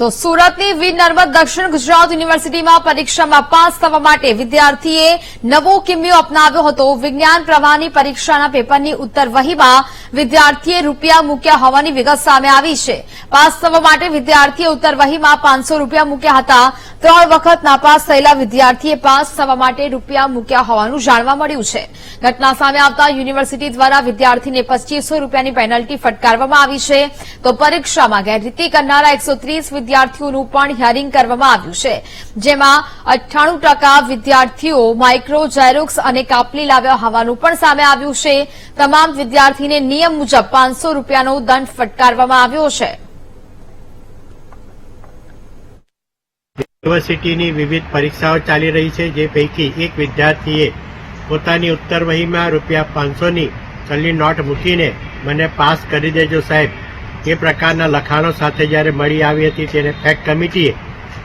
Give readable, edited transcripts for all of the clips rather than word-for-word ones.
તો સુરતની વીર નર્મદ દક્ષિણ ગુજરાત યુનિવર્સિટીમાં પરીક્ષામાં પાસ થવા માટે વિદ્યાર્થીએ નવો કિમિયો અપનાવ્યો હતો। વિજ્ઞાન પ્રવાહની પરીક્ષાના પેપરની ઉત્તરવહીમાં વિદ્યાર્થીએ રૂપિયા મૂક્યા હોવાની વિગત સામે આવી છે। પાસ થવા માટે વિદ્યાર્થીએ ઉત્તરવહીમાં 500 રૂપિયા મૂક્યા હતા। 3 વખત નાપાસ થયેલા વિદ્યાર્થીએ પાસ થવા માટે રૂપિયા મૂક્યા હોવાનું જાણવા મળ્યું છે। ઘટના સામે આવતા યુનિવર્સિટી દ્વારા વિદ્યાર્થીને 2500 રૂપિયાની પેનલ્ટી ફટકારવામાં આવી છે। તો પરીક્ષામાં ગેરરીતિ કરનારા 130 વિદ્યાર્થીઓનું પણ હિયરિંગ કરવામાં આવ્યું છે, જેમાં 98% વિદ્યાર્થીઓ માઇક્રો ઝેરોક્સ અને કાપલી લાવ્યા હોવાનું પણ સામે આવ્યું છે। તમામ વિદ્યાર્થીને નિયમ મુજબ 500 રૂપિયાનો દંડ ફટકારવામાં આવ્યો છે। યુનિવર્સિટીની વિવિધ પરીક્ષાઓ ચાલી રહી છે, જે પૈકી એક વિદ્યાર્થીએ પોતાની ઉત્તરવહીમાં રૂપિયા 500ની ચલણી નોટ મૂકીને મને પાસ કરી દેજો સાહેબ એ પ્રકારના લખાણો સાથે જ્યારે મળી આવી હતી, તેને ફેક્ટ કમિટીએ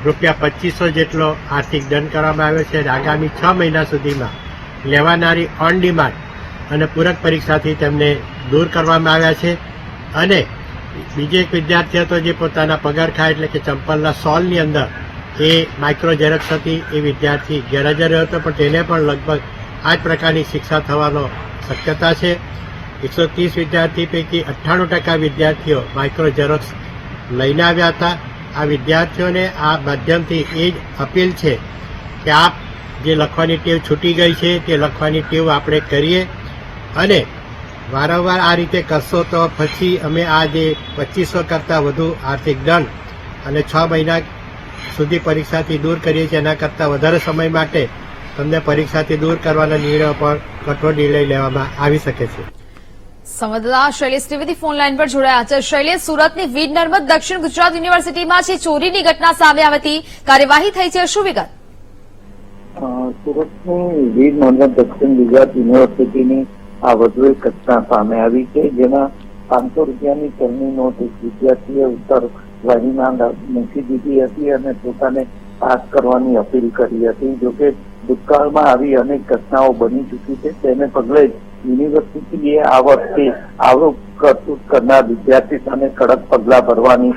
રૂપિયા 2500 જેટલો આર્થિક દંડ કરવામાં આવ્યો છે। આગામી 6 મહિના સુધીમાં લેવાનારી ઓન ડિમાન્ડ અને પૂરક પરીક્ષાથી તેમને દૂર કરવામાં આવ્યા છે। અને બીજો એક વિદ્યાર્થી હતો જે પોતાના પગરખા એટલે કે ચંપલના સોલની અંદર એ માઇક્રો ઝેરોક્સ હતી, એ વિદ્યાર્થી ગેરહાજર રહ્યો હતો, પણ તેને પણ લગભગ આ જ પ્રકારની શિક્ષા થવાનો શક્યતા છે। 130 વિદ્યાર્થી પૈકી 98% વિદ્યાર્થીઓ માઇક્રો ઝેરોક્સ લઈને આવ્યા હતા। આ વિદ્યાર્થીઓને આ માધ્યમથી એ જ અપીલ છે કે આપ જે લખવાની ટેવ છૂટી ગઈ છે તે લખવાની ટેવ આપણે કરીએ, અને વારંવાર આ રીતે કરશો તો પછી અમે આ જે 2500 કરતાં વધુ આર્થિક દંડ અને 6 મહિના સુધી પરીક્ષાથી દૂર કરીએ છીએ, એના કરતાં વધારે સમય માટે તમને પરીક્ષાથી દૂર કરવાના નિર્ણયો પર કઠોર નિર્ણય લેવામાં આવી શકે છે। સંવાદદાતા શૈલેષ ત્રિવેદી ફોન લાઈન પર જોડાયા છે। શૈલેષ, સુરતની વીર નર્મદ દક્ષિણ ગુજરાત યુનિવર્સિટીમાં જે ચોરીની ઘટના સામે આવી હતી, કાર્યવાહી થઈ છે, શું વિગત? સુરતની વીર નર્મદ દક્ષિણ ગુજરાત યુનિવર્સિટીની આ વધુ એક ઘટના સામે આવી છે, જેમાં 500 રૂપિયાની ચલણી નોટ એક વિદ્યાર્થીએ ઉત્તરવહીમાં મૂકી દીધી હતી અને પોતાને પાસ કરવાની અપીલ કરી હતી। જોકે ભૂતકાળમાં આવી અનેક ઘટનાઓ બની ચૂકી છે, તેને પગલે જ યુનિવર્સિટીએ આ વખતે આવું કરતૂત કરનાર વિદ્યાર્થી સામે કડક પગલાં ભરવાની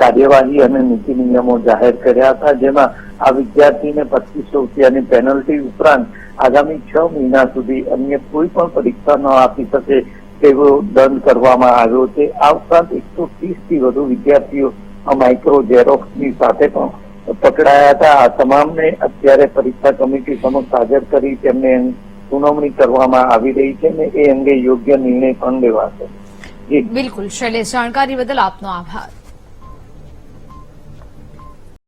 કાર્યવાહી અને નીતિ નિયમો જાહેર કર્યા હતા, જેમાં આ વિદ્યાર્થીને 2500 રૂપિયાની પેનલ્ટી ઉપરાંત આગામી 6 મહિના સુધી અન્ય કોઈ પણ પરીક્ષા ન આપી શકે તેવો દંડ કરવામાં આવ્યો છે। આ ઉપરાંત 130 થી વધુ વિદ્યાર્થીઓ માઇક્રો ઝેરોક્સની સાથે પણ પકડાયા હતા। આ તમામને અત્યારે પરીક્ષા કમિટી સમક્ષ હાજર કરી તેમને સુનાવણી કરવામાં આવી રહી છે અને એ અંગે યોગ્ય નિર્ણય પણ લેવાશે। બિલકુલ શૈલેષ, જાણકારી બદલ આપનો આભાર।